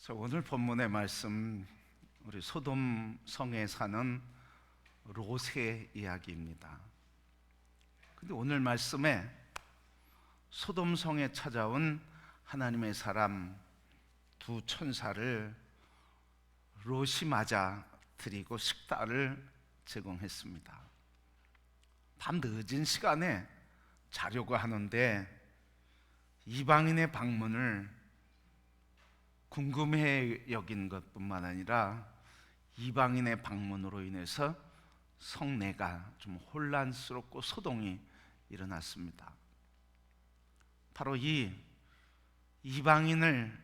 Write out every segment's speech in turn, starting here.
오늘 본문의 말씀, 우리 소돔 성에 사는 롯의 이야기입니다. 근데 오늘 말씀에 소돔 성에 찾아온 하나님의 사람 두 천사를 롯이 맞아 드리고 식사를 제공했습니다. 밤 늦은 시간에 자려고 하는데 이방인의 방문을 궁금해 여긴 것뿐만 아니라 이방인의 방문으로 인해서 성내가 좀 혼란스럽고 소동이 일어났습니다. 바로 이 이방인을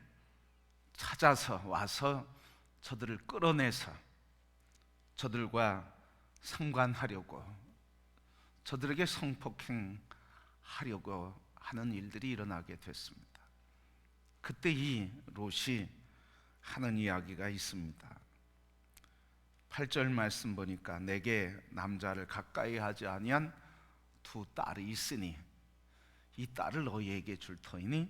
찾아서 와서 저들을 끌어내서 저들과 상관하려고, 저들에게 성폭행하려고 하는 일들이 일어나게 됐습니다. 그때 이 롯이 하는 이야기가 있습니다. 8절 말씀 보니까 내게 남자를 가까이 하지 아니한 두 딸이 있으니 이 딸을 너희에게 줄 터이니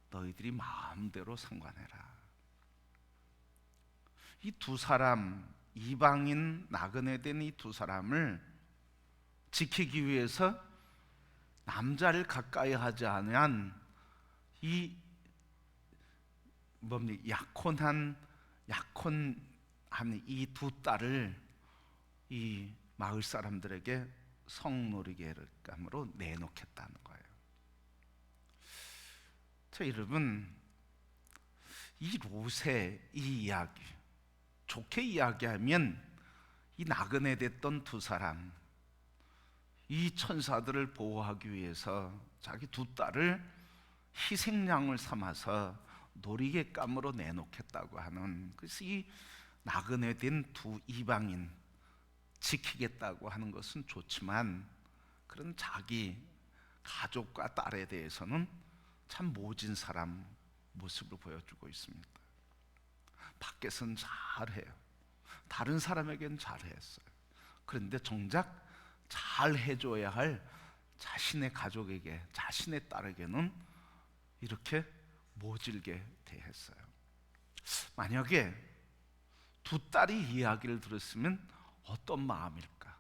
너희들이 마음대로 상관해라. 이 두 사람, 이방인 나그네 된 이 두 사람을 지키기 위해서 남자를 가까이 하지 아니한 이 약혼한 이 두 딸을 이 마을 사람들에게 성놀이감으로 내놓겠다는 거예요. 자, 여러분, 이 롯의 이 이야기, 좋게 이야기하면 이 나그네 됐던 두 사람, 이 천사들을 보호하기 위해서 자기 두 딸을 희생양을 삼아서 놀이개감으로 내놓겠다고 하는, 그래서 이 나그네 된 두 이방인 지키겠다고 하는 것은 좋지만 그런 자기 가족과 딸에 대해서는 참 모진 사람 모습을 보여주고 있습니다. 밖에서는 잘해요. 다른 사람에게는 잘했어요. 그런데 정작 잘해줘야 할 자신의 가족에게, 자신의 딸에게는 이렇게 모질게 대했어요. 만약에 두 딸이 이야기를 들었으면 어떤 마음일까?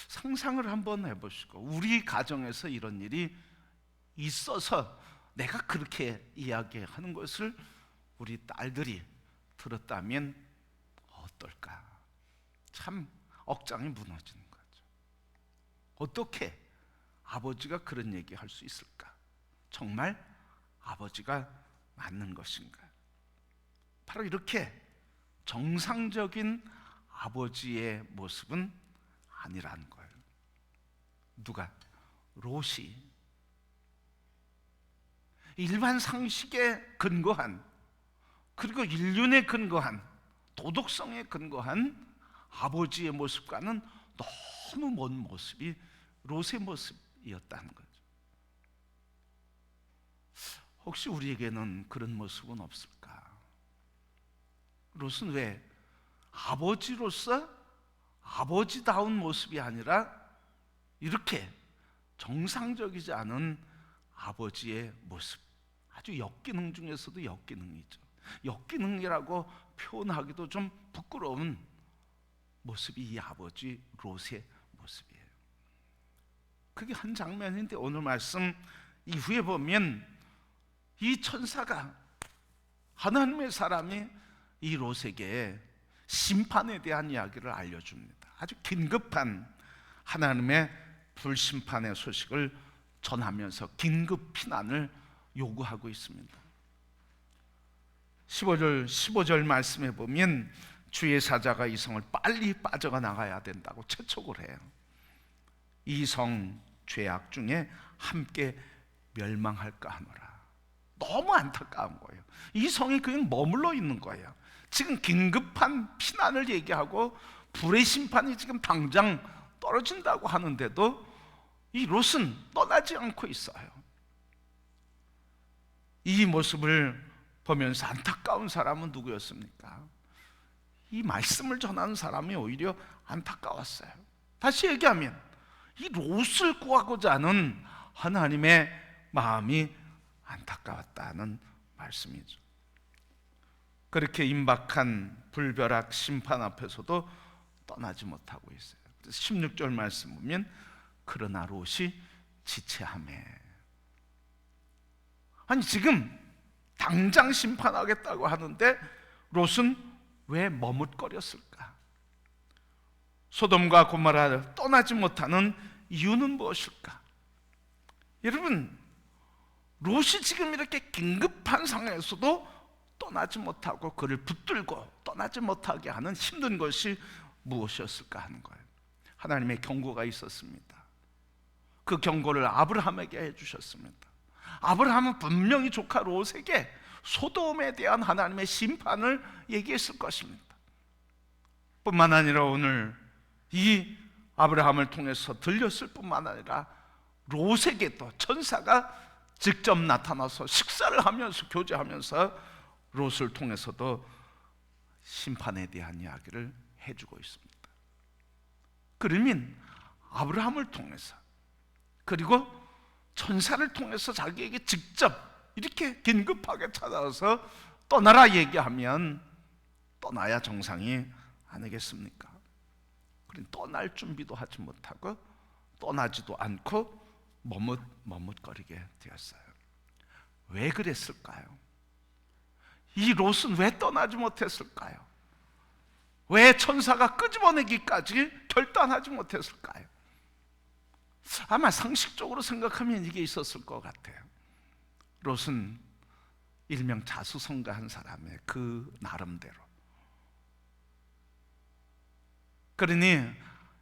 상상을 한번 해보시고, 우리 가정에서 이런 일이 있어서 내가 그렇게 이야기하는 것을 우리 딸들이 들었다면 어떨까? 참 억장이 무너지는 거죠. 어떻게 아버지가 그런 얘기 할 수 있을까? 정말 아버지가 맞는 것인가? 바로 이렇게 정상적인 아버지의 모습은 아니라는 거예요. 누가? 롯이 일반 상식에 근거한, 그리고 인륜에 근거한, 도덕성에 근거한 아버지의 모습과는 너무 먼 모습이 롯의 모습이었다는 거죠. 혹시 우리에게는 그런 모습은 없을까? 롯은 왜 아버지로서 아버지다운 모습이 아니라 이렇게 정상적이지 않은 아버지의 모습, 아주 역기능 중에서도 역기능이죠. 역기능이라고 표현하기도 좀 부끄러운 모습이 이 아버지 롯의 모습이에요. 그게 한 장면인데 오늘 말씀 이후에 보면 이 천사가, 하나님의 사람이 이 롯에게 심판에 대한 이야기를 알려줍니다. 아주 긴급한 하나님의 불심판의 소식을 전하면서 긴급 피난을 요구하고 있습니다. 15절 말씀에 보면 주의 사자가 이 성을 빨리 빠져가 나가야 된다고 재촉을 해요. 이 성 죄악 중에 함께 멸망할까 하노라. 너무 안타까운 거예요. 이 성이 그냥 머물러 있는 거예요. 지금 긴급한 피난을 얘기하고 불의 심판이 지금 당장 떨어진다고 하는데도 이 롯은 떠나지 않고 있어요. 이 모습을 보면서 안타까운 사람은 누구였습니까? 이 말씀을 전하는 사람이 오히려 안타까웠어요. 다시 얘기하면 이 롯을 구하고자 하는 하나님의 마음이 안타까웠다는 말씀이죠. 그렇게 임박한 불벼락 심판 앞에서도 떠나지 못하고 있어요. 16절 말씀 보면 그러나 롯이 지체하매. 아니 지금 당장 심판하겠다고 하는데 롯은 왜 머뭇거렸을까? 소돔과 고모라를 떠나지 못하는 이유는 무엇일까? 여러분, 롯이 지금 이렇게 긴급한 상황에서도 떠나지 못하고 그를 붙들고 떠나지 못하게 하는 힘든 것이 무엇이었을까 하는 거예요. 하나님의 경고가 있었습니다. 그 경고를 아브라함에게 해주셨습니다. 아브라함은 분명히 조카 롯에게 소돔에 대한 하나님의 심판을 얘기했을 것입니다. 뿐만 아니라 오늘 이 아브라함을 통해서 들렸을 뿐만 아니라 롯에게도 천사가 직접 나타나서 식사를 하면서 교제하면서 롯을 통해서도 심판에 대한 이야기를 해주고 있습니다. 그러면 아브라함을 통해서 그리고 천사를 통해서 자기에게 직접 이렇게 긴급하게 찾아와서 떠나라 얘기하면 떠나야 정상이 아니겠습니까? 그럼 떠날 준비도 하지 못하고 떠나지도 않고 머뭇거리게 되었어요. 왜 그랬을까요? 이 롯은 왜 떠나지 못했을까요? 왜 천사가 끄집어내기까지 결단하지 못했을까요? 아마 상식적으로 생각하면 이게 있었을 것 같아요. 롯은 일명 자수성가한 사람의 그 나름대로. 그러니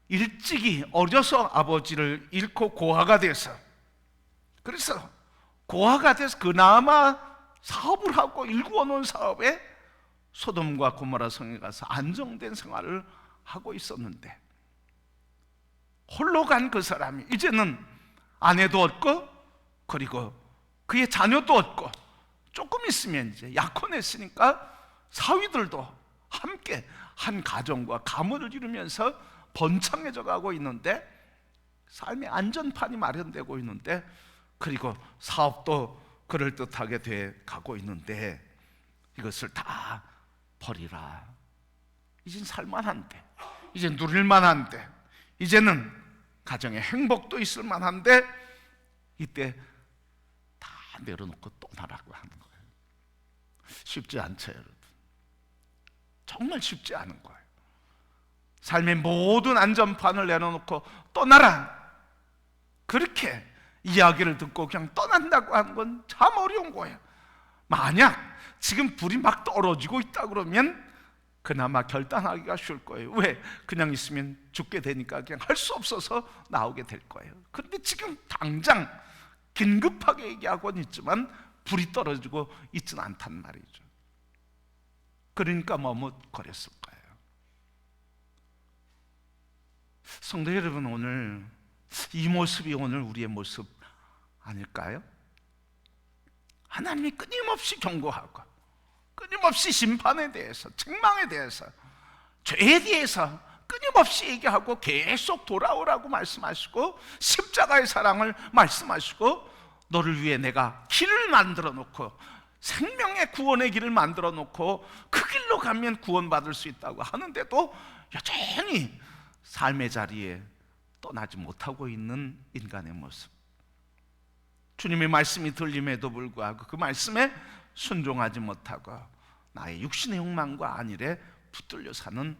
일찍이 어려서 아버지를 잃고 고아가 돼서, 그래서 고아가 돼서 그나마 사업을 하고 일구어 놓은 사업에 소돔과 고모라 성에 가서 안정된 생활을 하고 있었는데, 홀로 간 그 사람이 이제는 아내도 없고 그리고 그의 자녀도 없고 조금 있으면 이제 약혼했으니까 사위들도 함께 한 가정과 가문을 이루면서 번창해져 가고 있는데, 삶의 안전판이 마련되고 있는데, 그리고 사업도 그럴듯하게 돼 가고 있는데 이것을 다 버리라. 이젠 살만한데, 이제 누릴만한데, 이제는 가정의 행복도 있을 만한데 이때 다 내려놓고 떠나라고 하는 거예요. 쉽지 않죠, 여러분. 정말 쉽지 않은 거예요. 삶의 모든 안전판을 내려놓고 떠나라, 그렇게 이야기를 듣고 그냥 떠난다고 하는 건 참 어려운 거예요. 만약 지금 불이 막 떨어지고 있다 그러면 그나마 결단하기가 쉬울 거예요. 왜? 그냥 있으면 죽게 되니까 그냥 할 수 없어서 나오게 될 거예요. 그런데 지금 당장 긴급하게 얘기하고는 있지만 불이 떨어지고 있지는 않단 말이죠. 그러니까 머뭇거렸을 거예요. 성도 여러분, 오늘 이 모습이 오늘 우리의 모습 아닐까요? 하나님이 끊임없이 경고하고 끊임없이 심판에 대해서, 책망에 대해서, 죄에 대해서 끊임없이 얘기하고 계속 돌아오라고 말씀하시고 십자가의 사랑을 말씀하시고 너를 위해 내가 길을 만들어 놓고 생명의 구원의 길을 만들어 놓고 그 길로 가면 구원받을 수 있다고 하는데도 여전히 삶의 자리에 떠나지 못하고 있는 인간의 모습. 주님의 말씀이 들림에도 불구하고 그 말씀에 순종하지 못하고 나의 육신의 욕망과 안일에 붙들려 사는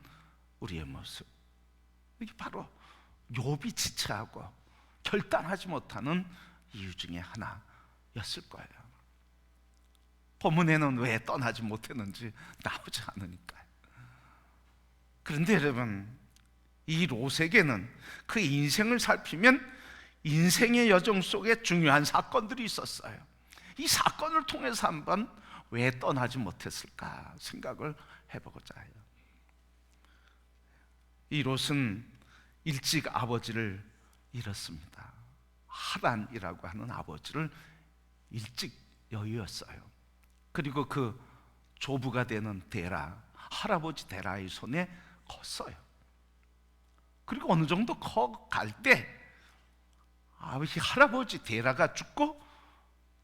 우리의 모습. 이게 바로 욥이 지체하고 결단하지 못하는 이유 중에 하나였을 거예요. 본문에는 왜 떠나지 못했는지 나오지 않으니까요. 그런데 여러분, 이 롯에게는 그 인생을 살피면 인생의 여정 속에 중요한 사건들이 있었어요. 이 사건을 통해서 한번 왜 떠나지 못했을까 생각을 해보고자 해요. 이 롯은 일찍 아버지를 잃었습니다. 하란이라고 하는 아버지를 일찍 여의었어요. 그리고 그 조부가 되는 데라, 할아버지 데라의 손에 컸어요. 그리고 어느 정도 커갈 때 아버지 할아버지 데라가 죽고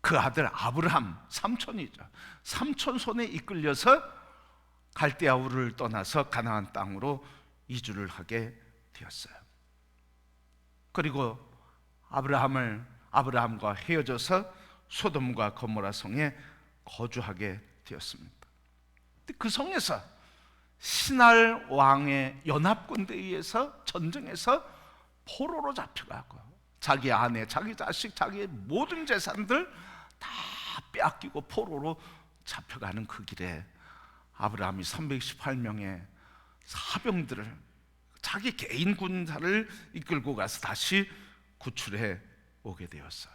그 아들 아브라함, 삼촌이죠, 삼촌 손에 이끌려서 갈대아 우르를 떠나서 가나안 땅으로 이주를 하게 되었어요. 그리고 아브라함과 헤어져서 소돔과 고모라 성에 거주하게 되었습니다. 그 성에서 신할 왕의 연합군대에 의해서 전쟁에서 포로로 잡혀가고 자기 아내, 자기 자식, 자기의 모든 재산들 다 빼앗기고 포로로 잡혀가는 그 길에 아브라함이 318명의 사병들을, 자기 개인 군사를 이끌고 가서 다시 구출해 오게 되었어요.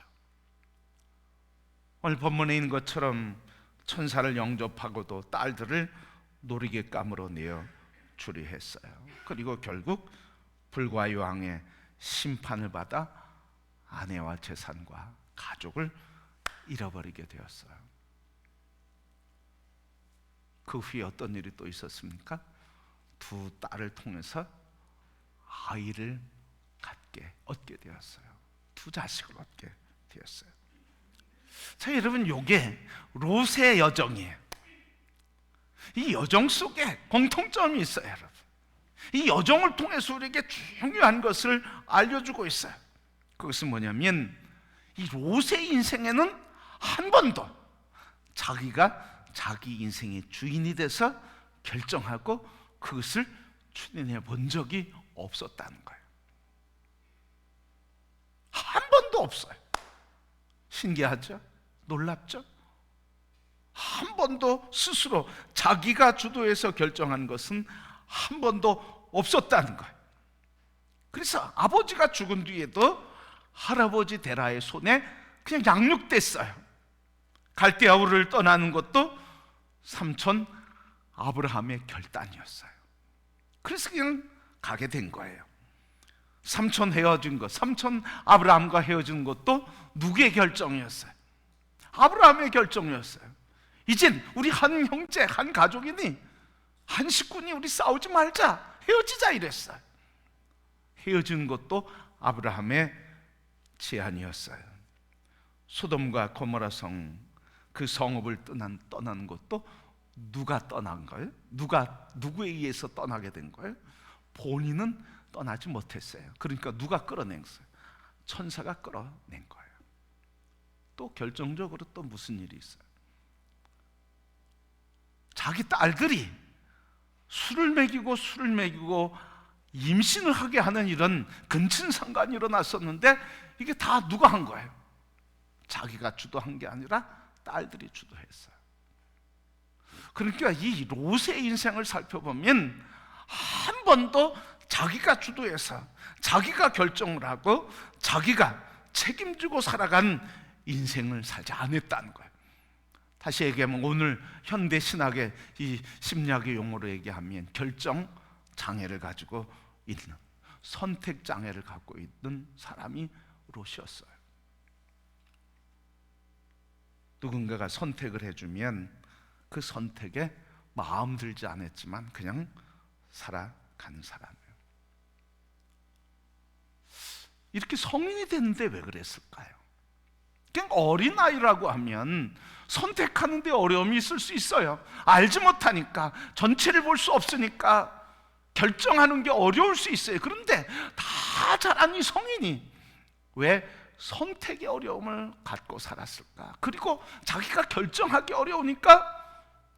오늘 본문에 있는 것처럼 천사를 영접하고도 딸들을 놀이객감으로 내어 추리했어요. 그리고 결국 불과 요항의 심판을 받아 아내와 재산과 가족을 잃어버리게 되었어요. 그 후에 어떤 일이 또 있었습니까? 두 딸을 통해서 아이를 얻게 되었어요. 두 자식을 얻게 되었어요. 자, 여러분, 이게 롯의 여정이에요. 이 여정 속에 공통점이 있어요, 여러분. 이 여정을 통해서 우리에게 중요한 것을 알려주고 있어요. 그것은 뭐냐면 이 롯의 인생에는 한 번도 자기가 자기 인생의 주인이 돼서 결정하고 그것을 추진해 본 적이 없었다는 거예요. 한 번도 없어요. 신기하죠? 놀랍죠? 한 번도 스스로 자기가 주도해서 결정한 것은 한 번도 없었다는 거예요. 그래서 아버지가 죽은 뒤에도 할아버지 데라의 손에 그냥 양육됐어요. 갈대아 우르를 떠나는 것도 삼촌 아브라함의 결단이었어요. 그래서 그냥 가게 된 거예요. 삼촌 아브라함과 헤어진 것도 누구의 결정이었어요? 아브라함의 결정이었어요. 이젠 우리 한 형제, 한 가족이니, 한 식구니 우리 싸우지 말자, 헤어지자 이랬어요. 헤어진 것도 아브라함의 제안이었어요. 소돔과 고모라 성, 그 성읍을 떠난 것도 누가 떠난 거예요? 누구에 의해서 떠나게 된 거예요? 본인은 떠나지 못했어요. 그러니까 누가 끌어낸 거예요? 천사가 끌어낸 거예요. 또 결정적으로 또 무슨 일이 있어요? 자기 딸들이 술을 먹이고 임신을 하게 하는 이런 근친상간이 일어났었는데 이게 다 누가 한 거예요? 자기가 주도한 게 아니라 딸들이 주도했어요. 그러니까 이 롯의 인생을 살펴보면 한 번도 자기가 주도해서 자기가 결정을 하고 자기가 책임지고 살아간 인생을 살지 않았다는 거예요. 다시 얘기하면 오늘 현대 신학의 이 심리학의 용어로 얘기하면 결정 장애를 가지고 있는, 선택 장애를 갖고 있는 사람이 롯이었어요. 누군가가 선택을 해주면 그 선택에 마음 들지 않았지만 그냥 살아가는 사람이에요. 이렇게 성인이 됐는데 왜 그랬을까요? 그냥 어린아이라고 하면 선택하는 데 어려움이 있을 수 있어요. 알지 못하니까, 전체를 볼 수 없으니까 결정하는 게 어려울 수 있어요. 그런데 다 자란 이 성인이 왜 선택의 어려움을 갖고 살았을까? 그리고 자기가 결정하기 어려우니까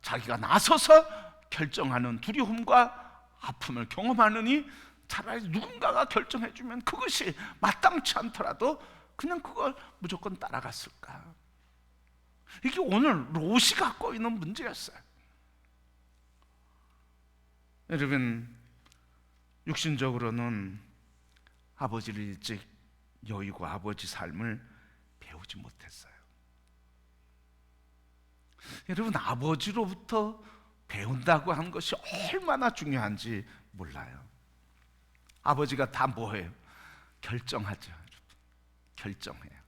자기가 나서서 결정하는 두려움과 아픔을 경험하느니 차라리 누군가가 결정해주면 그것이 마땅치 않더라도 그냥 그걸 무조건 따라갔을까? 이게 오늘 롯이 갖고 있는 문제였어요. 여러분, 육신적으로는 아버지를 일찍 여의고 아버지 삶을 배우지 못했어요. 여러분, 아버지로부터 배운다고 하는 것이 얼마나 중요한지 몰라요. 아버지가 다 뭐예요? 결정하죠. 결정해요.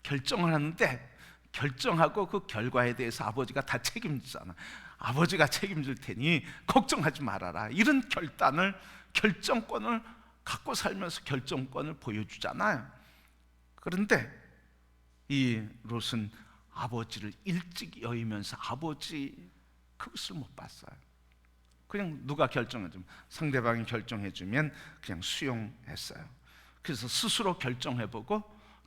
결정을 하는데 결정하고 그 결과에 대해서 아버지가 다 책임지잖아. 아버지가 책임질 테니 걱정하지 말아라. 이런 결정권을 갖고 살면서 결정권을 보여주잖아요. 그런데 이 롯은 아버지를 일찍 여의면서 아버지 그것을 못 봤어요. 그냥 누가 결정해주면, 상대방이 결정해주면 그냥 수용했어요. 그래서 스스로 결정해보고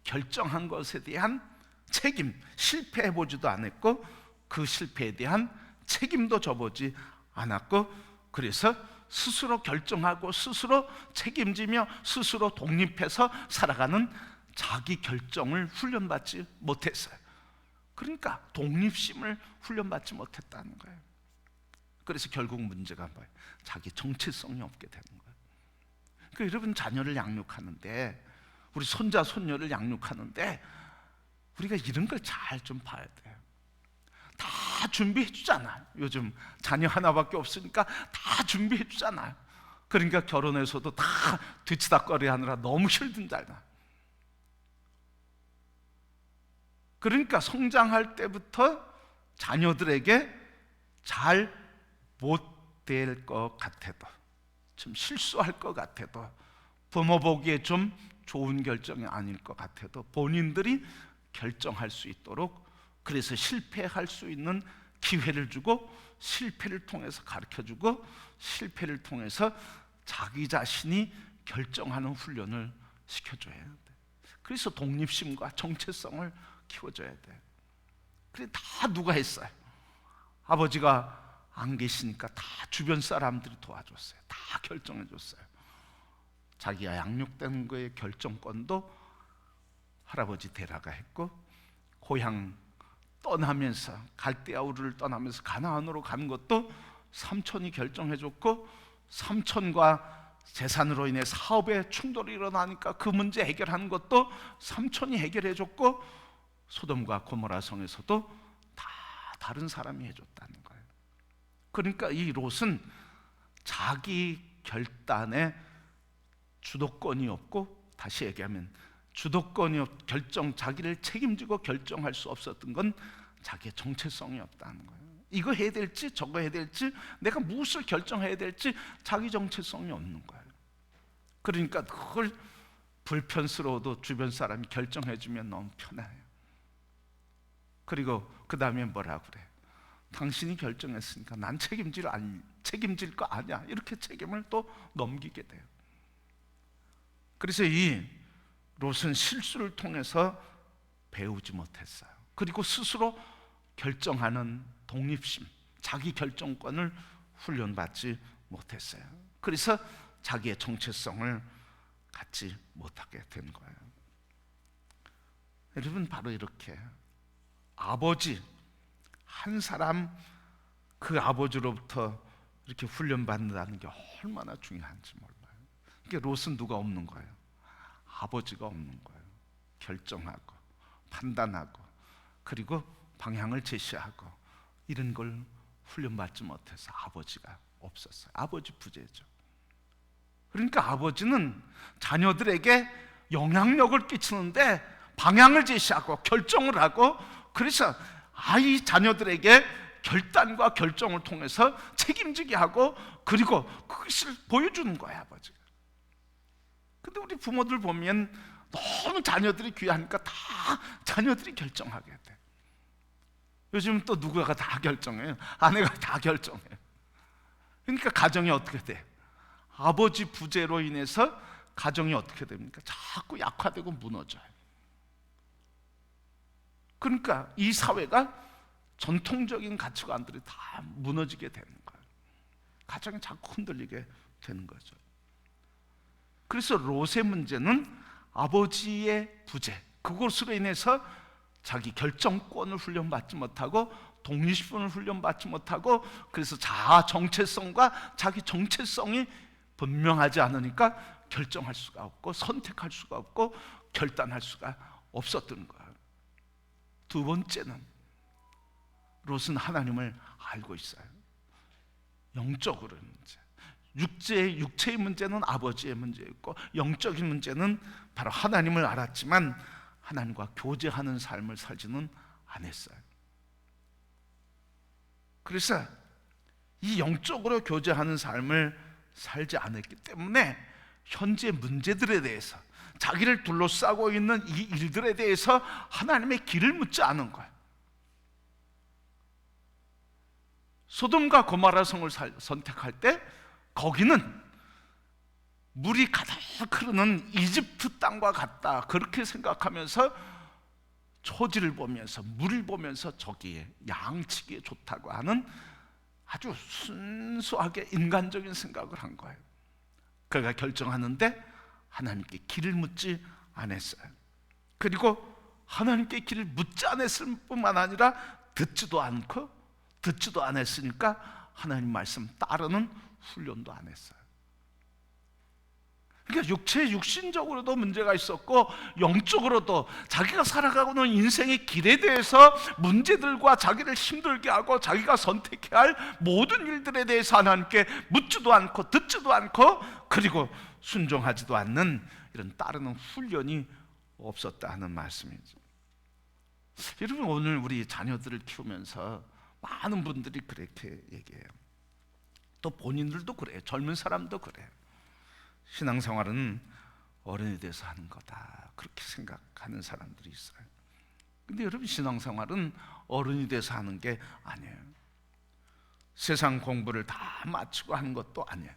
결정한 것에 대한 책임, 실패해보지도 않았고 그 실패에 대한 책임도 져보지 않았고, 그래서 스스로 결정하고 스스로 책임지며 스스로 독립해서 살아가는 자기 결정을 훈련받지 못했어요. 그러니까 독립심을 훈련받지 못했다는 거예요. 그래서 결국 문제가 뭐예요? 자기 정체성이 없게 되는 거예요. 그러니까 여러분, 자녀를 양육하는데, 우리 손자 손녀를 양육하는데 우리가 이런 걸 잘 좀 봐야 돼요. 다 준비해 주잖아요. 요즘 자녀 하나밖에 없으니까 다 준비해 주잖아요. 그러니까 결혼해서도 다 뒤치다꺼리 하느라 너무 힘들잖아요. 그러니까 성장할 때부터 자녀들에게 잘 못 될 것 같아도, 좀 실수할 것 같아도, 부모 보기에 좀 좋은 결정이 아닐 것 같아도 본인들이 결정할 수 있도록, 그래서 실패할 수 있는 기회를 주고 실패를 통해서 가르쳐주고 실패를 통해서 자기 자신이 결정하는 훈련을 시켜줘야 돼. 그래서 독립심과 정체성을 키워줘야 돼. 그래, 다 누가 했어요? 아버지가 안 계시니까 다 주변 사람들이 도와줬어요. 다 결정해줬어요. 자기가 양육된 거의 결정권도 할아버지 데라가 했고, 고향 떠나면서 갈대아우르를 떠나면서 가나안으로 가는 것도 삼촌이 결정해줬고, 삼촌과 재산으로 인해 사업에 충돌이 일어나니까 그 문제 해결하는 것도 삼촌이 해결해줬고, 소돔과 고모라 성에서도 다 다른 사람이 해줬다는 거예요. 그러니까 이 롯은 자기 결단에 주도권이 없고, 다시 얘기하면 주도권이 없, 자기를 책임지고 결정할 수 없었던 건 자기의 정체성이 없다는 거예요. 이거 해야 될지 저거 해야 될지, 내가 무엇을 결정해야 될지 자기 정체성이 없는 거예요. 그러니까 그걸 불편스러워도 주변 사람이 결정해주면 너무 편해요. 그리고 그 다음에 뭐라 그래? 당신이 결정했으니까 난 책임질 거 아니야. 이렇게 책임을 또 넘기게 돼요. 그래서 이 롯은 실수를 통해서 배우지 못했어요. 그리고 스스로 결정하는 독립심, 자기 결정권을 훈련받지 못했어요. 그래서 자기의 정체성을 갖지 못하게 된 거예요. 여러분, 바로 이렇게 아버지 한 사람, 그 아버지로부터 이렇게 훈련받는다는 게 얼마나 중요한지 몰라요. 그러니까 롯은 누가 없는 거예요? 아버지가 없는 거예요. 결정하고 판단하고 그리고 방향을 제시하고 이런 걸 훈련받지 못해서 아버지가 없었어요. 아버지 부재죠. 그러니까 아버지는 자녀들에게 영향력을 끼치는데 방향을 제시하고 결정을 하고, 그래서 아이 자녀들에게 결단과 결정을 통해서 책임지게 하고, 그리고 그것을 보여주는 거예요, 아버지가. 근데 우리 부모들 보면 너무 자녀들이 귀하니까 다 자녀들이 결정하게 돼. 요즘 또 누구가 다 결정해요? 아내가 다 결정해요. 그러니까 가정이 어떻게 돼? 아버지 부재로 인해서 가정이 어떻게 됩니까? 자꾸 약화되고 무너져요. 그러니까 이 사회가 전통적인 가치관들이 다 무너지게 되는 거예요. 가정이 자꾸 흔들리게 되는 거죠. 그래서 롯의 문제는 아버지의 부재, 그것으로 인해서 자기 결정권을 훈련받지 못하고 독립심을 훈련받지 못하고, 그래서 자아 정체성과 자기 정체성이 분명하지 않으니까 결정할 수가 없고 선택할 수가 없고 결단할 수가 없었던 거예요. 두 번째는 롯은 하나님을 알고 있어요. 영적으로의 문제, 육체의 문제는 아버지의 문제였고, 영적인 문제는 바로 하나님을 알았지만 하나님과 교제하는 삶을 살지는 않았어요. 그래서 이 영적으로 교제하는 삶을 살지 않았기 때문에 현재 문제들에 대해서, 자기를 둘러싸고 있는 이 일들에 대해서 하나님의 길을 묻지 않은 거예요. 소돔과 고모라 성을 선택할 때 거기는 물이 가득 흐르는 이집트 땅과 같다, 그렇게 생각하면서 초지를 보면서 물을 보면서 저기에 양치기에 좋다고 하는 아주 순수하게 인간적인 생각을 한 거예요. 그가 결정하는데 하나님께 길을 묻지 않았어요. 그리고 하나님께 길을 묻지 않았을 뿐만 아니라 듣지도 않았으니까 하나님 말씀 따르는 훈련도 안 했어요. 그러니까 육신적으로도 문제가 있었고 영적으로도 자기가 살아가고는 인생의 길에 대해서 문제들과 자기를 힘들게 하고 자기가 선택해야 할 모든 일들에 대해서 하나님께 묻지도 않고 듣지도 않고 그리고 순종하지도 않는 이런 따르는 훈련이 없었다 하는 말씀이죠. 여러분, 오늘 우리 자녀들을 키우면서 많은 분들이 그렇게 얘기해요. 또 본인들도 그래요. 젊은 사람도 그래요. 신앙생활은 어른이 돼서 하는 거다, 그렇게 생각하는 사람들이 있어요. 근데 여러분, 신앙생활은 어른이 돼서 하는 게 아니에요. 세상 공부를 다 마치고 하는 것도 아니에요.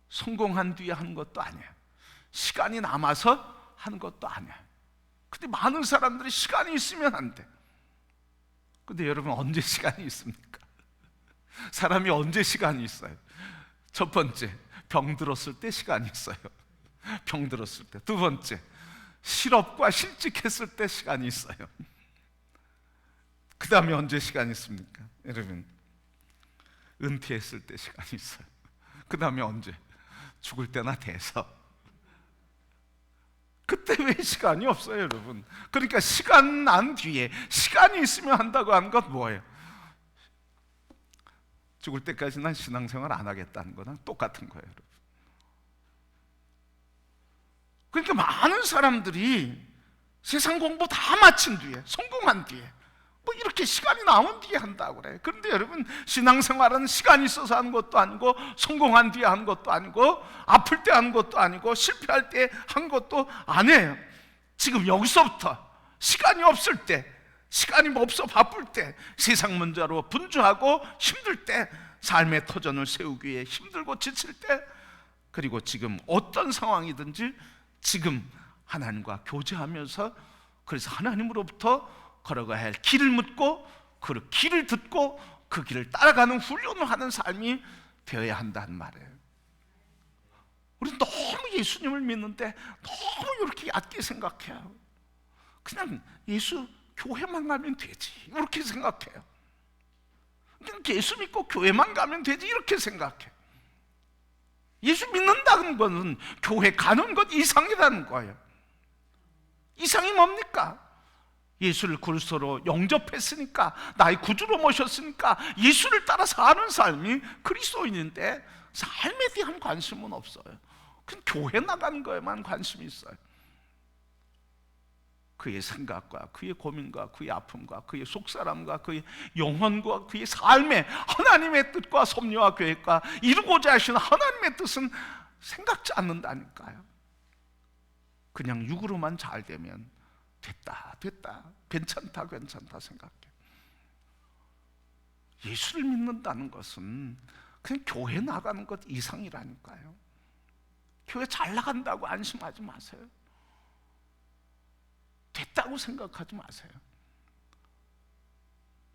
성공한 뒤에 하는 것도 아니에요. 시간이 남아서 하는 것도 아니에요. 근데 많은 사람들이 시간이 있으면 안 돼. 근데 여러분, 언제 시간이 있습니까? 사람이 언제 시간이 있어요? 첫 번째, 병 들었을 때 시간이 있어요. 병 들었을 때. 두 번째, 실업과 실직했을 때 시간이 있어요. 그 다음에 언제 시간이 있습니까? 여러분, 은퇴했을 때 시간이 있어요. 그 다음에 언제? 죽을 때나 돼서. 그때 왜 시간이 없어요, 여러분? 그러니까 시간 난 뒤에 시간이 있으면 한다고 하는 건 뭐예요? 죽을 때까지 난 신앙생활 안 하겠다는 거랑 똑같은 거예요, 여러분. 그러니까 많은 사람들이 세상 공부 다 마친 뒤에, 성공한 뒤에, 뭐 이렇게 시간이 남은 뒤에 한다고 그래요. 그런데 여러분, 신앙생활은 시간이 있어서 하는 것도 아니고 성공한 뒤에 하는 것도 아니고 아플 때 하는 것도 아니고 실패할 때 한 것도 아니에요. 지금 여기서부터 시간이 없을 때, 시간이 없어 바쁠 때, 세상 문제로 분주하고 힘들 때, 삶의 터전을 세우기 위해 힘들고 지칠 때, 그리고 지금 어떤 상황이든지 지금 하나님과 교제하면서, 그래서 하나님으로부터 걸어가야 할 길을 묻고 그 길을 듣고 그 길을 따라가는 훈련을 하는 삶이 되어야 한다는 말이에요. 우리는 너무 예수님을 믿는데 너무 이렇게 얕게 생각해요. 그냥 예수 교회만 가면 되지, 이렇게 생각해요. 그냥 예수 믿고 교회만 가면 되지, 이렇게 생각해요. 예수 믿는다는 것은 교회 가는 것 이상이라는 거예요. 이상이 뭡니까? 예수를 그리스도로 영접했으니까, 나의 구주로 모셨으니까 예수를 따라 사는 삶이 그리스도인인데 삶에 대한 관심은 없어요. 그냥 교회 나가는 거에만 관심이 있어요. 그의 생각과 그의 고민과 그의 아픔과 그의 속사람과 그의 영혼과 그의 삶에 하나님의 뜻과 섭리와 계획과 이루고자 하시는 하나님의 뜻은 생각지 않는다니까요. 그냥 육으로만 잘 되면 됐다, 괜찮다 생각해. 예수를 믿는다는 것은 그냥 교회 나가는 것 이상이라니까요. 교회 잘 나간다고 안심하지 마세요. 됐다고 생각하지 마세요.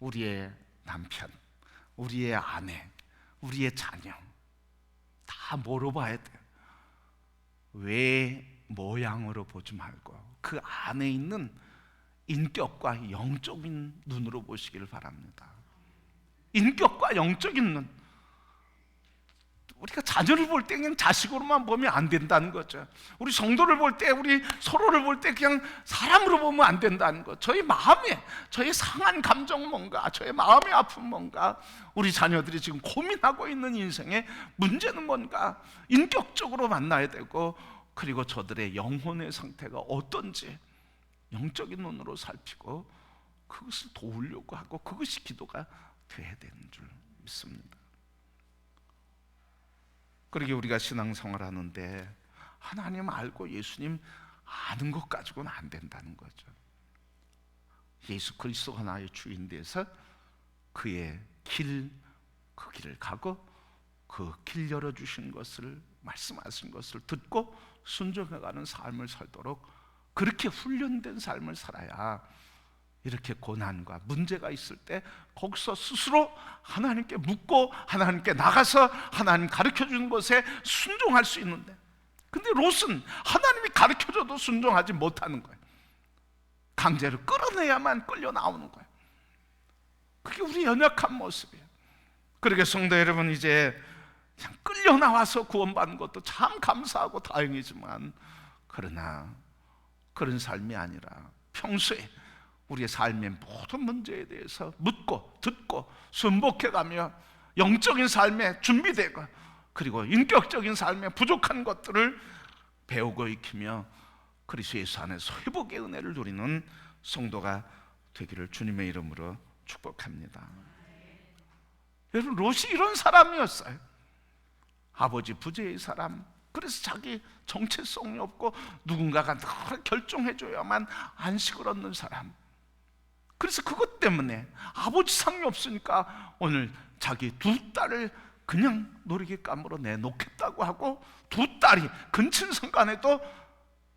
우리의 남편, 우리의 아내, 우리의 자녀 다 물어봐야 돼요. 왜 모양으로 보지 말고 그 안에 있는 인격과 영적인 눈으로 보시기를 바랍니다. 인격과 영적인 눈. 우리가 자녀를 볼 때 그냥 자식으로만 보면 안 된다는 거죠. 우리 성도를 볼 때, 우리 서로를 볼 때 그냥 사람으로 보면 안 된다는 거. 저의 마음에, 저의 상한 감정 뭔가, 저의 마음의 아픔 뭔가, 우리 자녀들이 지금 고민하고 있는 인생의 문제는 뭔가, 인격적으로 만나야 되고, 그리고 저들의 영혼의 상태가 어떤지 영적인 눈으로 살피고 그것을 도우려고 하고, 그것이 기도가 돼야 되는 줄 믿습니다. 그러게 우리가 신앙생활 하는데 하나님 알고 예수님 아는 것 가지고는 안 된다는 거죠. 예수 그리스도가 나의 주인 돼서 그의 길 그 길을 가고 그 길 열어주신 것을, 말씀하신 것을 듣고 순종해가는 삶을 살도록 그렇게 훈련된 삶을 살아야 이렇게 고난과 문제가 있을 때 거기서 스스로 하나님께 묻고 하나님께 나가서 하나님 가르쳐주는 것에 순종할 수 있는데, 근데 롯은 하나님이 가르쳐줘도 순종하지 못하는 거예요. 강제로 끌어내야만 끌려 나오는 거예요. 그게 우리 연약한 모습이에요. 그러게 성도 여러분, 이제 그냥 끌려 나와서 구원받는 것도 참 감사하고 다행이지만, 그러나 그런 삶이 아니라 평소에 우리의 삶의 모든 문제에 대해서 묻고 듣고 순복해가며 영적인 삶에 준비되고, 그리고 인격적인 삶에 부족한 것들을 배우고 익히며 그리스도 예수 안에서 회복의 은혜를 누리는 성도가 되기를 주님의 이름으로 축복합니다. 여러분, 롯이 이런 사람이었어요. 아버지 부재의 사람, 그래서 자기 정체성이 없고 누군가가 늘 결정해줘야만 안식을 얻는 사람. 그래서 그것 때문에 아버지 상이 없으니까 오늘 자기 두 딸을 그냥 놀이기감으로 내놓겠다고 하고, 두 딸이 근친성간에도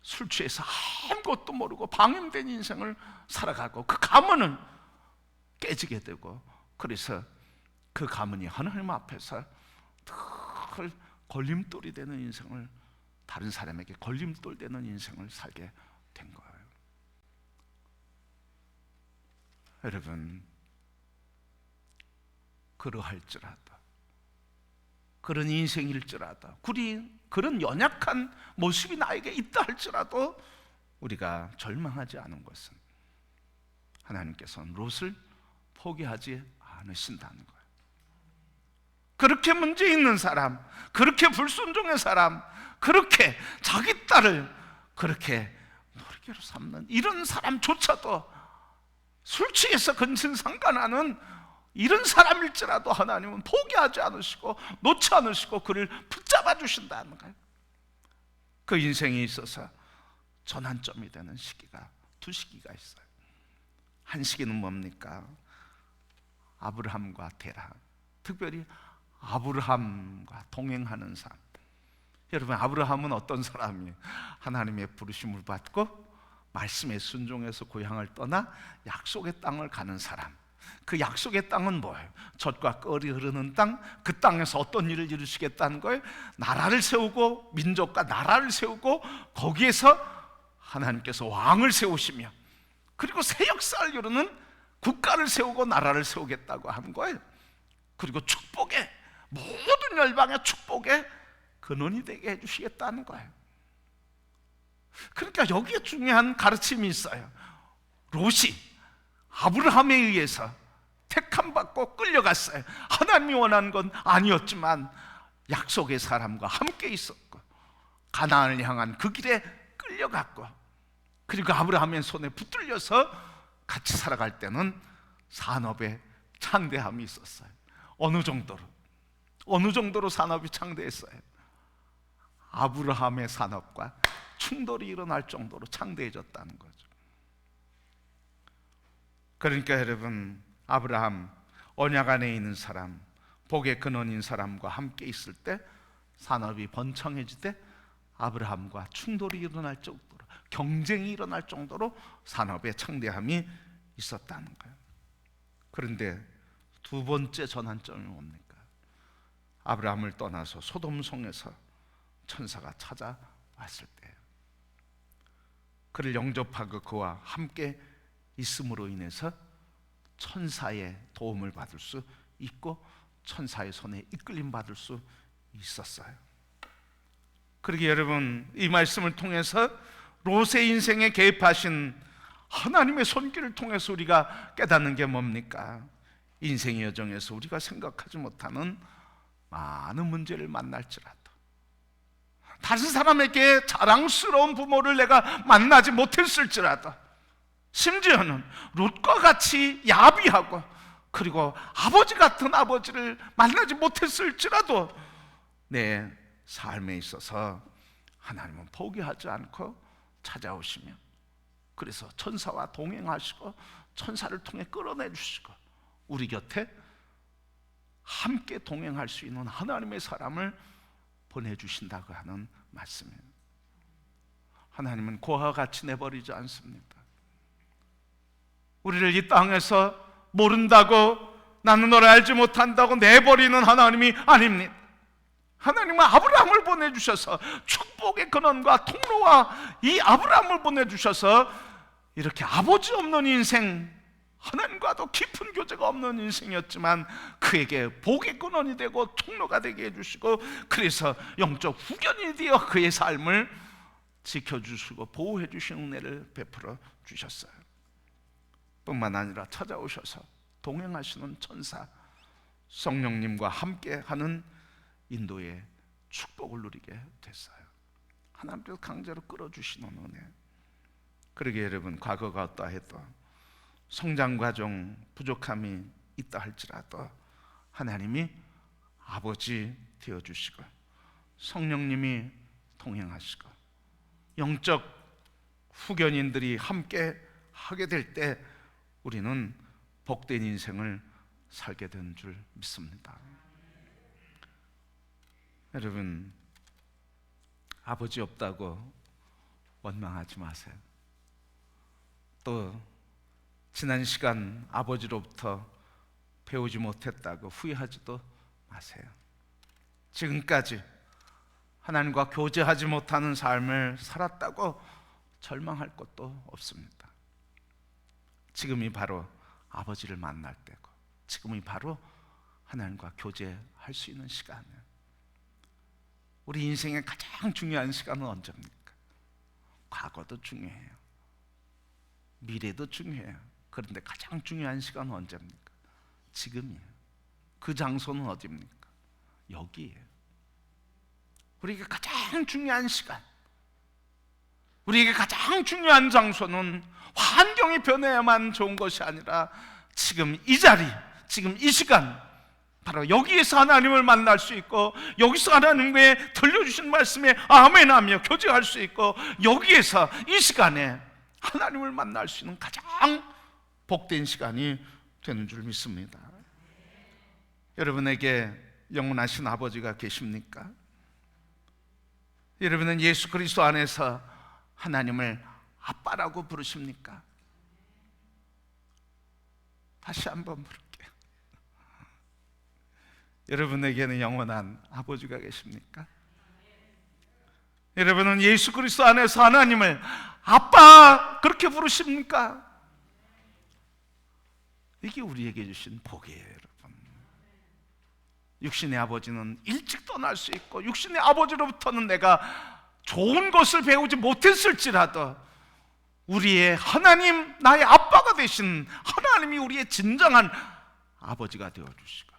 술 취해서 아무것도 모르고 방임된 인생을 살아가고, 그 가문은 깨지게 되고, 그래서 그 가문이 하나님 앞에서 늘 걸림돌이 되는 인생을, 다른 사람에게 걸림돌 되는 인생을 살게 된 거예요. 여러분, 그러할지라도, 그런 인생일지라도, 그런 연약한 모습이 나에게 있다 할지라도 우리가 절망하지 않은 것은 하나님께서는 롯을 포기하지 않으신다는 거예요. 그렇게 문제 있는 사람, 그렇게 불순종의 사람, 그렇게 자기 딸을 그렇게 놀이개로 삼는 이런 사람조차도, 술 취해서 근친상간하는 이런 사람일지라도 하나님은 포기하지 않으시고 놓지 않으시고 그를 붙잡아 주신다는 거예요. 그 인생에 있어서 전환점이 되는 시기가 두 시기가 있어요. 한 시기는 뭡니까? 아브라함과 데라, 특별히 아브라함과 동행하는 삶. 여러분, 아브라함은 어떤 사람이에요? 하나님의 부르심을 받고 말씀에 순종해서 고향을 떠나 약속의 땅을 가는 사람. 그 약속의 땅은 뭐예요? 젖과 꿀이 흐르는 땅, 그 땅에서 어떤 일을 이루시겠다는 거예요? 나라를 세우고, 민족과 나라를 세우고, 거기에서 하나님께서 왕을 세우시며, 그리고 새 역사를 이루는 국가를 세우고 나라를 세우겠다고 하는 거예요. 그리고 축복의, 모든 열방의 축복의 근원이 되게 해주시겠다는 거예요. 그러니까 여기에 중요한 가르침이 있어요. 롯이 아브라함에 의해서 택함받고 끌려갔어요. 하나님이 원한 건 아니었지만 약속의 사람과 함께 있었고, 가나안을 향한 그 길에 끌려갔고, 그리고 아브라함의 손에 붙들려서 같이 살아갈 때는 산업에 창대함이 있었어요. 어느 정도로 산업이 창대했어요. 아브라함의 산업과 충돌이 일어날 정도로 창대해졌다는 거죠. 그러니까 여러분, 아브라함, 언약 안에 있는 사람, 복의 근원인 사람과 함께 있을 때 산업이 번창해질 때 아브라함과 충돌이 일어날 정도로, 경쟁이 일어날 정도로 산업의 창대함이 있었다는 거예요. 그런데 두 번째 전환점이 뭡니까? 아브라함을 떠나서 소돔성에서 천사가 찾아왔을 때예요. 그를 영접하고 그와 함께 있음으로 인해서 천사의 도움을 받을 수 있고 천사의 손에 이끌림 받을 수 있었어요. 그러게 여러분, 이 말씀을 통해서 롯의 인생에 개입하신 하나님의 손길을 통해서 우리가 깨닫는 게 뭡니까? 인생의 여정에서 우리가 생각하지 못하는 많은 문제를 만날지라도, 다른 사람에게 자랑스러운 부모를 내가 만나지 못했을지라도, 심지어는 롯과 같이 야비하고 그리고 아버지 같은 아버지를 만나지 못했을지라도 내 삶에 있어서 하나님은 포기하지 않고 찾아오시며, 그래서 천사와 동행하시고 천사를 통해 끌어내 주시고 우리 곁에 함께 동행할 수 있는 하나님의 사람을 보내주신다고 하는 말씀이에요. 하나님은 그와 같이 내버리지 않습니다. 우리를 이 땅에서 모른다고, 나는 너를 알지 못한다고 내버리는 하나님이 아닙니다. 하나님은 아브라함을 보내주셔서 축복의 근원과 통로와 이 아브라함을 보내주셔서 이렇게 아버지 없는 인생, 하나님과도 깊은 교제가 없는 인생이었지만 그에게 복의 근원이 되고 통로가 되게 해주시고, 그래서 영적 후견이 되어 그의 삶을 지켜주시고 보호해 주시는 은혜를 베풀어 주셨어요. 뿐만 아니라 찾아오셔서 동행하시는 천사 성령님과 함께하는 인도의 축복을 누리게 됐어요. 하나님께서 강제로 끌어주시는 은혜. 그러게 여러분, 과거가 어떠해도 성장 과정 부족함이 있다 할지라도 하나님이 아버지 되어주시고 성령님이 동행하시고 영적 후견인들이 함께 하게 될 때 우리는 복된 인생을 살게 된 줄 믿습니다. 여러분, 아버지 없다고 원망하지 마세요. 또 지난 시간 아버지로부터 배우지 못했다고 후회하지도 마세요. 지금까지 하나님과 교제하지 못하는 삶을 살았다고 절망할 것도 없습니다. 지금이 바로 아버지를 만날 때고, 지금이 바로 하나님과 교제할 수 있는 시간이에요. 우리 인생의 가장 중요한 시간은 언제입니까? 과거도 중요해요. 미래도 중요해요. 그런데 가장 중요한 시간은 언제입니까? 지금이에요. 그 장소는 어디입니까? 여기예요. 우리에게 가장 중요한 시간, 우리에게 가장 중요한 장소는 환경이 변해야만 좋은 것이 아니라 지금 이 자리, 지금 이 시간, 바로 여기에서 하나님을 만날 수 있고, 여기서 하나님의 들려주신 말씀에 아멘하며 교제할 수 있고, 여기에서 이 시간에 하나님을 만날 수 있는 가장 복된 시간이 되는 줄 믿습니다. 여러분에게 영원하신 아버지가 계십니까? 여러분은 예수 그리스도 안에서 하나님을 아빠라고 부르십니까? 다시 한번 부를게요. 여러분에게는 영원한 아버지가 계십니까? 여러분은 예수 그리스도 안에서 하나님을 아빠 그렇게 부르십니까? 이게 우리에게 주신 복이에요, 여러분. 육신의 아버지는 일찍 떠날 수 있고, 육신의 아버지로부터는 내가 좋은 것을 배우지 못했을지라도 우리의 하나님, 나의 아빠가 되신 하나님이 우리의 진정한 아버지가 되어주시고,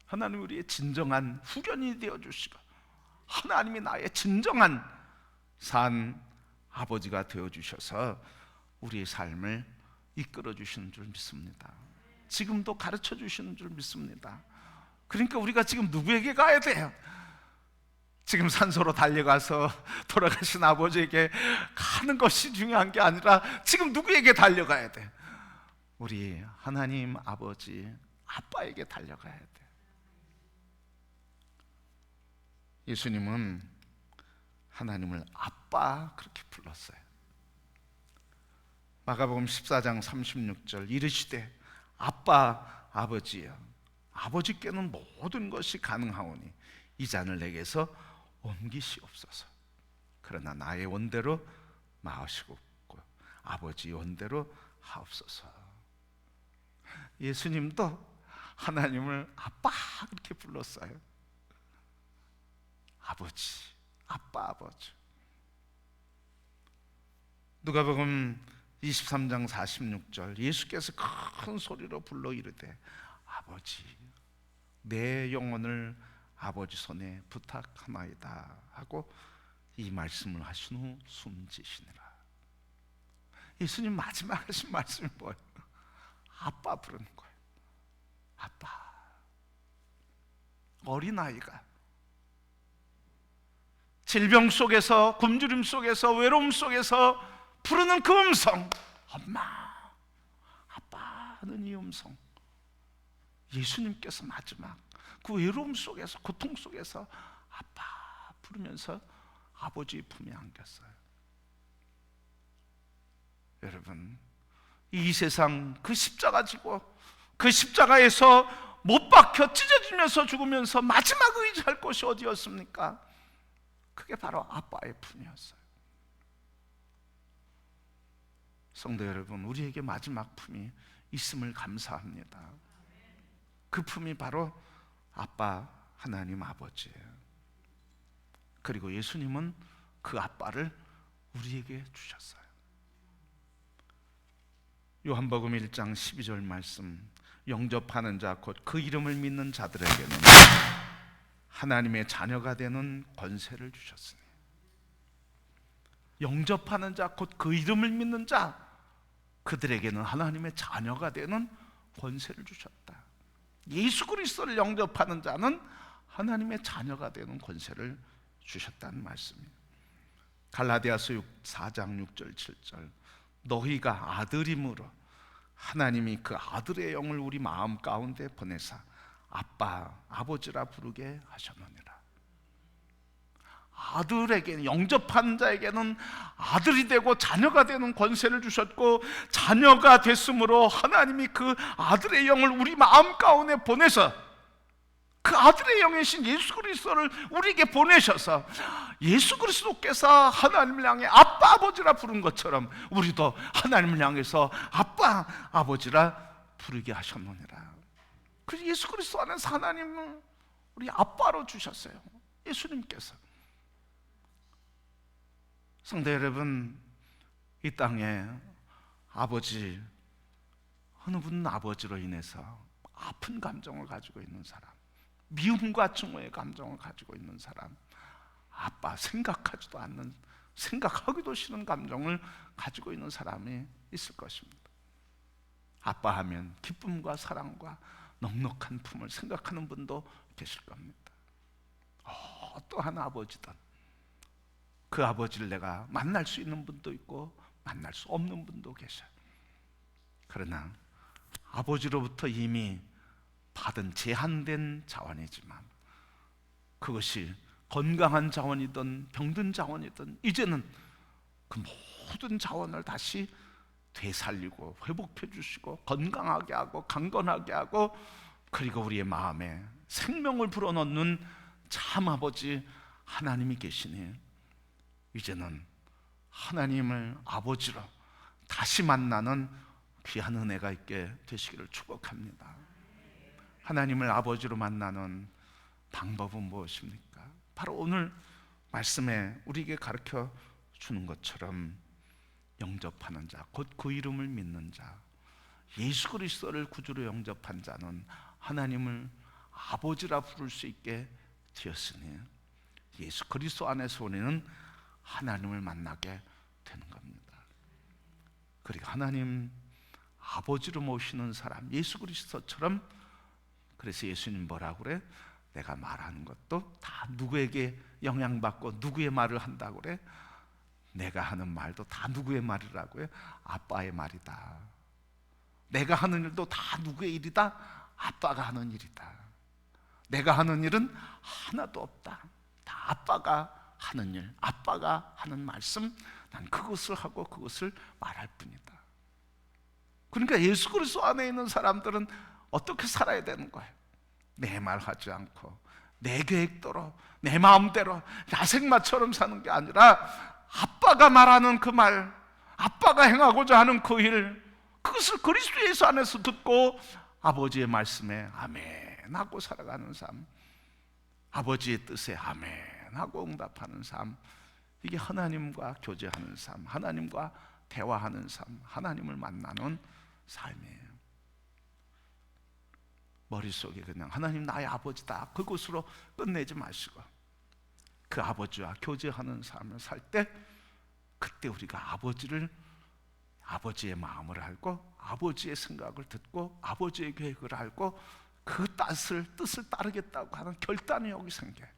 하나님이 우리의 진정한 후견이 되어주시고, 하나님이 나의 진정한 산 아버지가 되어주셔서 우리의 삶을 이끌어주시는 줄 믿습니다. 지금도 가르쳐 주시는 줄 믿습니다. 그러니까 우리가 지금 누구에게 가야 돼요? 지금 산소로 달려가서 돌아가신 아버지에게 가는 것이 중요한 게 아니라 지금 누구에게 달려가야 돼? 우리 하나님 아버지, 아빠에게 달려가야 돼. 예수님은 하나님을 아빠 그렇게 불렀어요. 마가복음 14장 36절 이르시되 아빠 아버지여, 아버지께는 모든 것이 가능하오니 이 잔을 내게서 옮기시옵소서. 그러나 나의 원대로 마시고 아버지 원대로 하옵소서. 예수님도 하나님을 아빠 그렇게 불렀어요. 아버지, 아빠, 아버지. 누가복음 23장 46절 예수께서 큰 소리로 불러 이르되 아버지, 내 영혼을 아버지 손에 부탁하나이다 하고 이 말씀을 하신 후 숨지시니라. 예수님 마지막 하신 말씀이 뭐예요? 아빠 부르는 거예요. 아빠. 어린아이가 질병 속에서, 굶주림 속에서, 외로움 속에서 부르는 그 음성, 엄마, 아빠 하는 이 음성, 예수님께서 마지막 그 외로움 속에서, 고통 속에서 아빠 부르면서 아버지의 품에 안겼어요. 여러분, 이 세상 그 십자가 지고 그 십자가에서 못 박혀 찢어지면서 죽으면서 마지막 의지할 곳이 어디였습니까? 그게 바로 아빠의 품이었어요. 성도 여러분, 우리에게 마지막 품이 있음을 감사합니다. 그 품이 바로 아빠 하나님 아버지예요. 그리고 예수님은 그 아빠를 우리에게 주셨어요. 요한복음 1장 12절 말씀, 영접하는 자 곧 그 이름을 믿는 자들에게는 하나님의 자녀가 되는 권세를 주셨으니, 영접하는 자 곧 그 이름을 믿는 자, 그들에게는 하나님의 자녀가 되는 권세를 주셨다. 예수 그리스도를 영접하는 자는 하나님의 자녀가 되는 권세를 주셨다는 말씀이에요. 갈라디아서 4장 6절 7절, 너희가 아들임으로 하나님이 그 아들의 영을 우리 마음 가운데 보내사 아빠, 아버지라 부르게 하셨느니라. 아들에게, 영접한 자에게는 아들이 되고 자녀가 되는 권세를 주셨고, 자녀가 됐으므로 하나님이 그 아들의 영을 우리 마음 가운데 보내서 그 아들의 영이신 예수 그리스도를 우리에게 보내셔서 예수 그리스도께서 하나님을 향해 아빠 아버지라 부른 것처럼 우리도 하나님을 향해서 아빠 아버지라 부르게 하셨느니라. 그래서 예수 그리스도 안에서 하나님을 우리 아빠로 주셨어요. 예수님께서. 성도 여러분, 이 땅에 아버지, 어느 분은 아버지로 인해서 아픈 감정을 가지고 있는 사람, 미움과 증오의 감정을 가지고 있는 사람, 아빠, 생각하지도 않는, 생각하기도 싫은 감정을 가지고 있는 사람이 있을 것입니다. 아빠 하면 기쁨과 사랑과 넉넉한 품을 생각하는 분도 계실 겁니다. 어떠한 아버지든 그 아버지를 내가 만날 수 있는 분도 있고 만날 수 없는 분도 계셔요. 그러나 아버지로부터 이미 받은 제한된 자원이지만, 그것이 건강한 자원이든 병든 자원이든 이제는 그 모든 자원을 다시 되살리고 회복해 주시고 건강하게 하고 강건하게 하고, 그리고 우리의 마음에 생명을 불어넣는 참 아버지 하나님이 계시니, 이제는 하나님을 아버지로 다시 만나는 귀한 은혜가 있게 되시기를 축복합니다. 하나님을 아버지로 만나는 방법은 무엇입니까? 바로 오늘 말씀에 우리에게 가르쳐 주는 것처럼 영접하는 자, 곧 그 이름을 믿는 자, 예수 그리스도를 구주로 영접한 자는 하나님을 아버지라 부를 수 있게 되었으니, 예수 그리스도 안에서 우리는 하나님을 만나게 되는 겁니다. 그리고 하나님 아버지로 모시는 사람, 예수 그리스도처럼, 그래서 예수님 뭐라고 그래? 내가 말하는 것도 다 누구에게 영향받고 누구의 말을 한다고 그래? 내가 하는 말도 다 누구의 말이라고 해? 아빠의 말이다. 내가 하는 일도 다 누구의 일이다? 아빠가 하는 일이다. 내가 하는 일은 하나도 없다. 다 아빠가 하는 일, 아빠가 하는 말씀, 난 그것을 하고 그것을 말할 뿐이다. 그러니까 예수 그리스도 안에 있는 사람들은 어떻게 살아야 되는 거예요? 내 말 하지 않고 내 계획대로 내 마음대로 야생마처럼 사는 게 아니라 아빠가 말하는 그 말, 아빠가 행하고자 하는 그 일, 그것을 그리스도 예수 안에서 듣고 아버지의 말씀에 아멘 하고 살아가는 삶, 아버지의 뜻에 아멘 하고 응답하는 삶, 이게 하나님과 교제하는 삶, 하나님과 대화하는 삶, 하나님을 만나는 삶이에요. 머릿속에 그냥 하나님 나의 아버지다, 그곳으로 끝내지 마시고 그 아버지와 교제하는 삶을 살 때, 그때 우리가 아버지의 마음을 알고 아버지의 생각을 듣고 아버지의 계획을 알고 그 뜻을 따르겠다고 하는 결단이 여기 생겨요.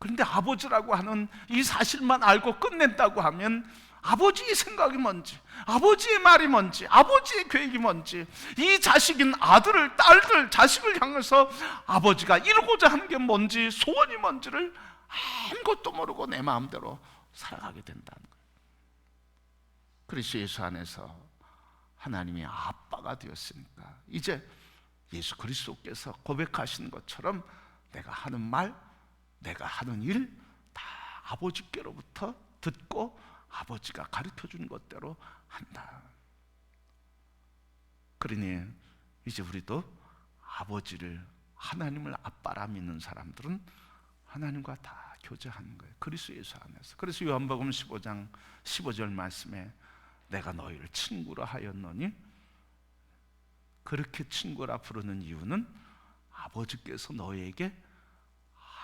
그런데 아버지라고 하는 이 사실만 알고 끝낸다고 하면 아버지의 생각이 뭔지, 아버지의 말이 뭔지, 아버지의 계획이 뭔지, 이 자식인 아들을, 딸들, 자식을 향해서 아버지가 이루고자 하는 게 뭔지, 소원이 뭔지를 아무것도 모르고 내 마음대로 살아가게 된다는 거예요. 그리스도 예수 안에서 하나님이 아빠가 되었으니까 이제 예수 그리스도께서 고백하시는 것처럼 내가 하는 말, 내가 하는 일 다 아버지께로부터 듣고 아버지가 가르쳐 준 것대로 한다. 그러니 이제 우리도 아버지를, 하나님을 아빠라 믿는 사람들은 하나님과 다 교제하는 거예요. 그리스도 예수 안에서. 그래서 요한복음 15장 15절 말씀에 내가 너희를 친구라 하였노니, 그렇게 친구라 부르는 이유는 아버지께서 너희에게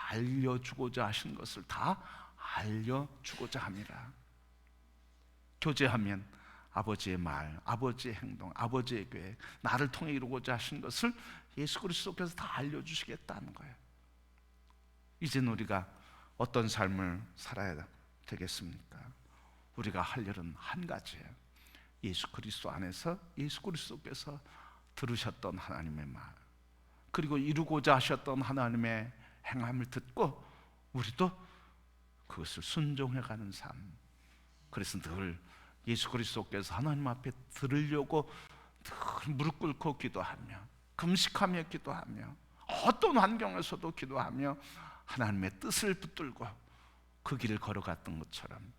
알려주고자 하신 것을 다 알려주고자 함이라. 교제하면 아버지의 말, 아버지의 행동, 아버지의 계획, 나를 통해 이루고자 하신 것을 예수 그리스도께서 다 알려주시겠다는 거예요. 이제는 우리가 어떤 삶을 살아야 되겠습니까? 우리가 할 일은 한 가지예요. 예수 그리스도 안에서 예수 그리스도께서 들으셨던 하나님의 말, 그리고 이루고자 하셨던 하나님의 행함을 듣고 우리도 그것을 순종해가는 삶. 그래서 늘 예수 그리스도께서 하나님 앞에 들으려고 늘 무릎 꿇고 기도하며, 금식하며 기도하며, 어떤 환경에서도 기도하며 하나님의 뜻을 붙들고 그 길을 걸어갔던 것처럼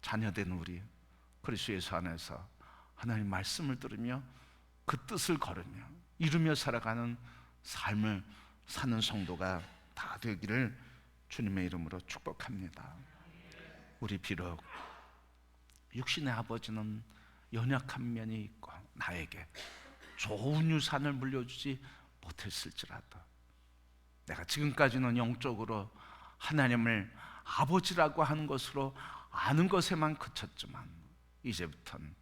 자녀된 우리 그리스도 예수 안에서 하나님 말씀을 들으며 그 뜻을 걸으며 이루며 살아가는 삶을 사는 성도가 다 되기를 주님의 이름으로 축복합니다. 우리 비록 육신의 아버지는 연약한 면이 있고 나에게 좋은 유산을 물려주지 못했을지라도, 내가 지금까지는 영적으로 하나님을 아버지라고 하는 것으로 아는 것에만 그쳤지만 이제부터는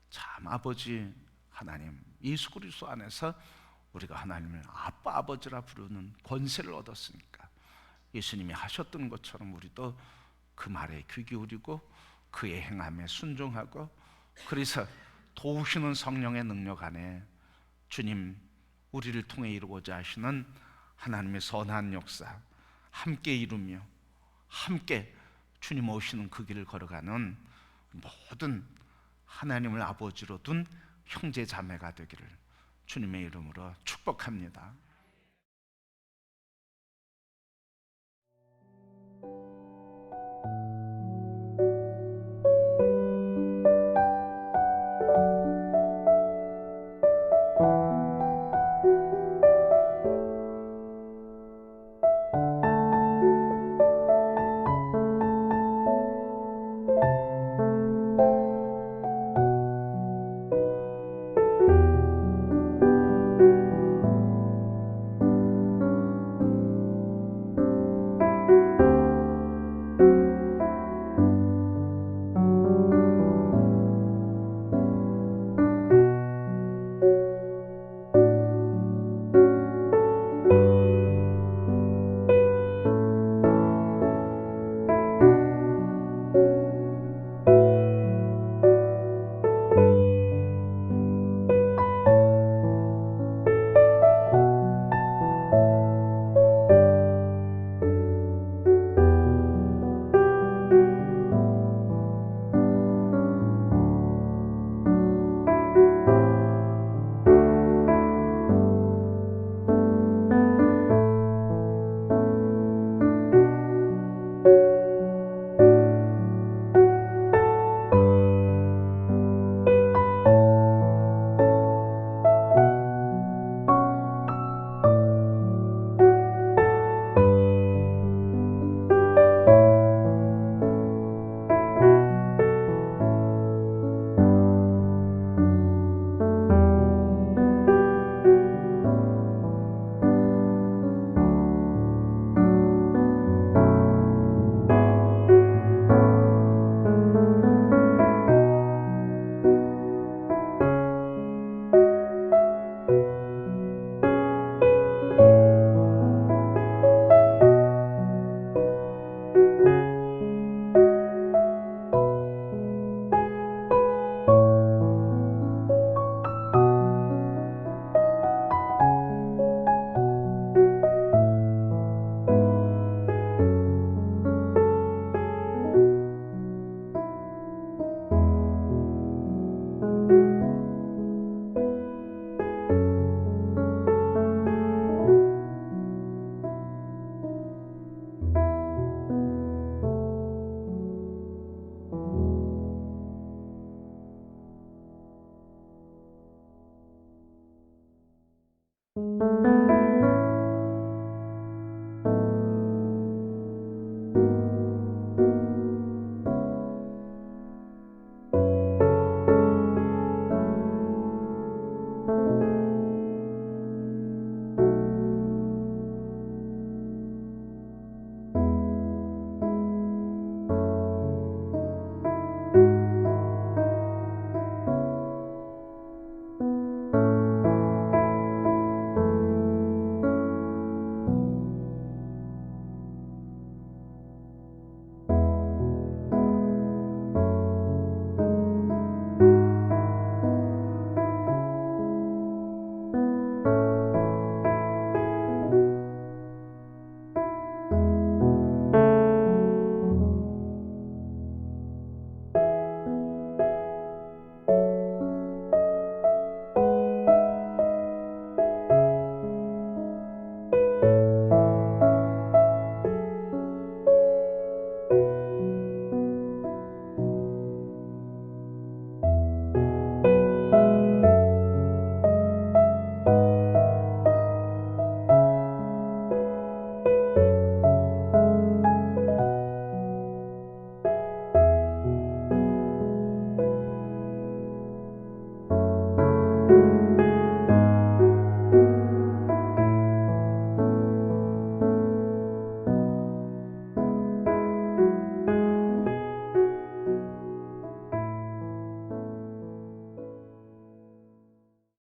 참 아버지 하나님 예수 그리스도 안에서 우리가 하나님을 아빠 아버지라 부르는 권세를 얻었으니까 예수님이 하셨던 것처럼 우리도 그 말에 귀 기울이고 그의 행함에 순종하고, 그래서 도우시는 성령의 능력 안에 주님 우리를 통해 이루고자 하시는 하나님의 선한 역사 함께 이루며 함께 주님 오시는 그 길을 걸어가는 모든 하나님을 아버지로 둔 형제 자매가 되기를 주님의 이름으로 축복합니다.